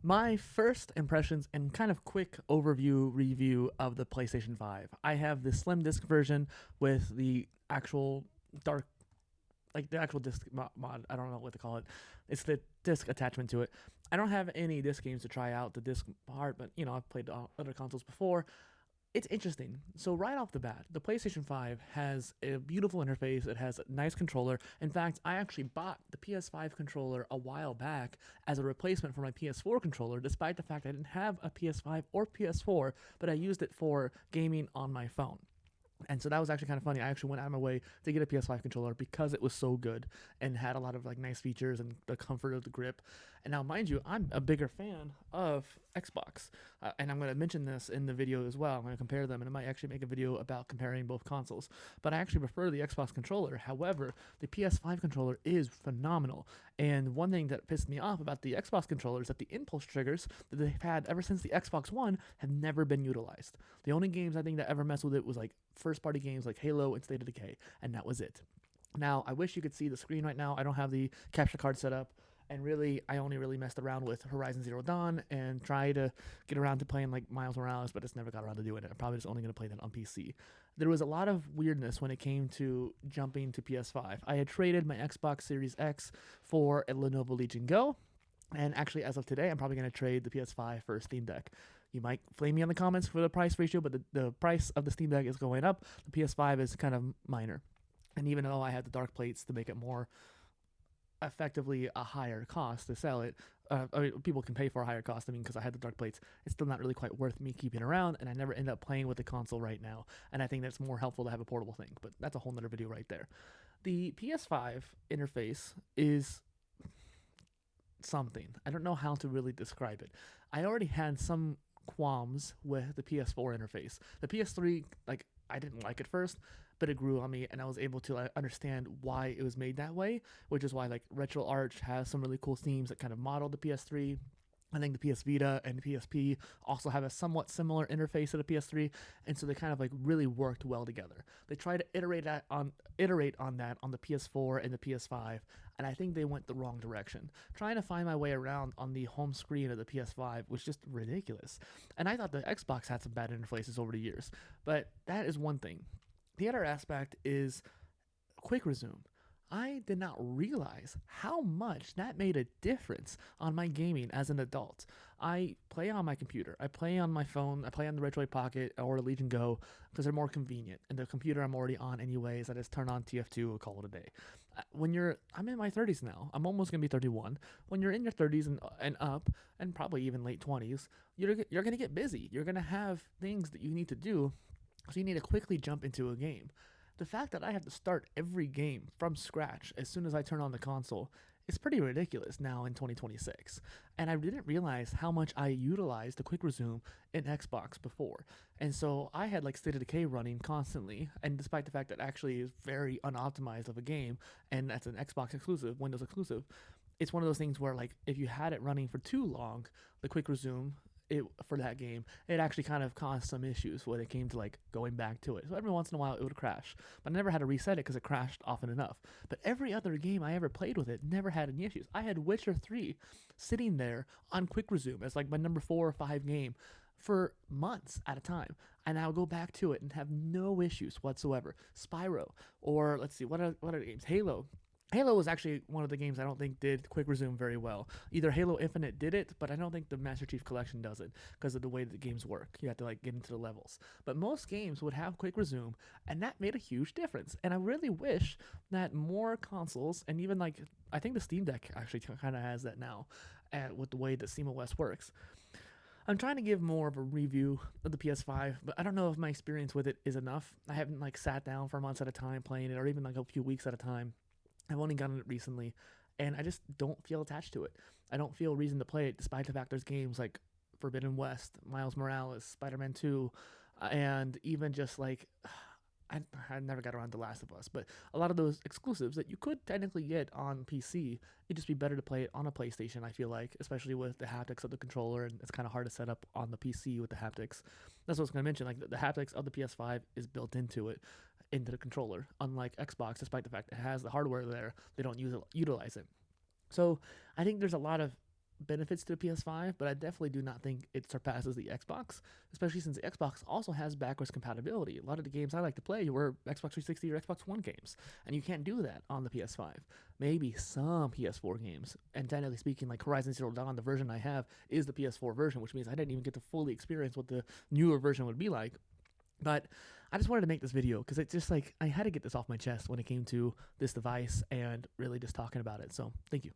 My first impressions and kind of quick overview review of the PlayStation 5. I have the slim disc version with the actual dark, like the actual disc mod. I don't know what to call it. It's the disc attachment to it. I don't have any disc games to try out the disc part, but I've played other consoles before. It's interesting. So right off the bat, the PlayStation 5 has a beautiful interface. It has a nice controller. In fact, I actually bought the PS5 controller a while back as a replacement for my PS4 controller, despite the fact I didn't have a PS5 or PS4, but I used it for gaming on my phone. And so that was actually kind of funny. I actually went out of my way to get a PS5 controller because it was so good and had a lot of like nice features and the comfort of the grip. And now, mind you, I'm a bigger fan of Xbox, and I'm going to mention this in the video as well. I'm going to compare them, and I might actually make a video about comparing both consoles. But I actually prefer the Xbox controller. However, the PS5 controller is phenomenal. And one thing that pissed me off about the Xbox controller is that the impulse triggers that they've had ever since the Xbox One have never been utilized. The only games I think that ever messed with it was like first party games like Halo and State of Decay, and that was it. Now, I wish you could see the screen right now. I don't have the capture card set up, and really, I only really messed around with Horizon Zero Dawn and tried to get around to playing like Miles Morales, but just never got around to doing it. I'm probably just only going to play that on PC. There was a lot of weirdness when it came to jumping to PS5. I had traded my Xbox Series X for a Lenovo Legion Go, and actually, as of today, I'm probably going to trade the PS5 for a Steam Deck. You might flame me in the comments for the price ratio, but the price of the Steam Deck is going up. The PS5 is kind of minor. And even though I had the dark plates to make it more effectively a higher cost to sell it, people can pay for a higher cost. Because I had the dark plates, it's still not really quite worth me keeping around, and I never end up playing with the console right now. And I think that's more helpful to have a portable thing, but that's a whole nother video right there. The PS5 interface is something. I don't know how to really describe it. I already had some qualms with the PS4 interface. The PS3, like, I didn't like it first, but it grew on me, and I was able to understand why it was made that way, which is why like RetroArch has some really cool themes that kind of model the PS3. I think the PS Vita and the PSP also have a somewhat similar interface to the PS3, and so they kind of like really worked well together. They tried to iterate on that on the PS4 and the PS5, and I think they went the wrong direction. Trying to find my way around on the home screen of the PS5 was just ridiculous, and I thought the Xbox had some bad interfaces over the years, but that is one thing. The other aspect is quick resume. I did not realize how much that made a difference on my gaming as an adult. I play on my computer, I play on my phone, I play on the Retroid Pocket or the Legion Go because they're more convenient. And the computer I'm already on anyways, I just turn on TF2 and call it a day. I'm in my 30s now. I'm almost gonna be 31. When you're in your 30s and up, and probably even late 20s, you're gonna get busy. You're gonna have things that you need to do, so you need to quickly jump into a game. The fact that I have to start every game from scratch as soon as I turn on the console is pretty ridiculous now in 2026. And I didn't realize how much I utilized the quick resume in Xbox before. And so I had like State of Decay running constantly, and despite the fact that it actually is very unoptimized of a game, and that's an Xbox exclusive, Windows exclusive, it's one of those things where like if you had it running for too long, the quick resume for that game, it actually kind of caused some issues when it came to like going back to it. So every once in a while it would crash, but I never had to reset it because it crashed often enough. But every other game I ever played with it never had any issues. I had Witcher 3 sitting there on quick resume as like my number 4 or 5 game for months at a time, and I'll go back to it and have no issues whatsoever. Spyro, or let's see, what are games? Halo was actually one of the games I don't think did quick resume very well. Either Halo Infinite did it, but I don't think the Master Chief Collection does it because of the way that the games work. You have to like get into the levels. But most games would have quick resume, and that made a huge difference. And I really wish that more consoles, and even like I think the Steam Deck actually kind of has that now, with the way that SteamOS works. I'm trying to give more of a review of the PS5, but I don't know if my experience with it is enough. I haven't like sat down for months at a time playing it, or even like a few weeks at a time. I've only gotten it recently, and I just don't feel attached to it. I don't feel reason to play it, despite the fact there's games like Forbidden West, Miles Morales, Spider-Man 2, and even just like I never got around to Last of Us, but a lot of those exclusives that you could technically get on PC, it'd just be better to play it on a PlayStation, I feel like, especially with the haptics of the controller, and it's kind of hard to set up on the PC with the haptics. That's what I was going to mention, like the haptics of the PS5 is built into the controller, unlike Xbox, despite the fact it has the hardware there, they don't utilize it. So I think there's a lot of benefits to the PS5, but I definitely do not think it surpasses the Xbox, especially since the Xbox also has backwards compatibility. A lot of the games I like to play were Xbox 360 or Xbox One games, and you can't do that on the PS5. Maybe some PS4 games, and technically speaking, like Horizon Zero Dawn, the version I have is the PS4 version, which means I didn't even get to fully experience what the newer version would be like. But I just wanted to make this video because it's just like I had to get this off my chest when it came to this device and really just talking about it. So thank you.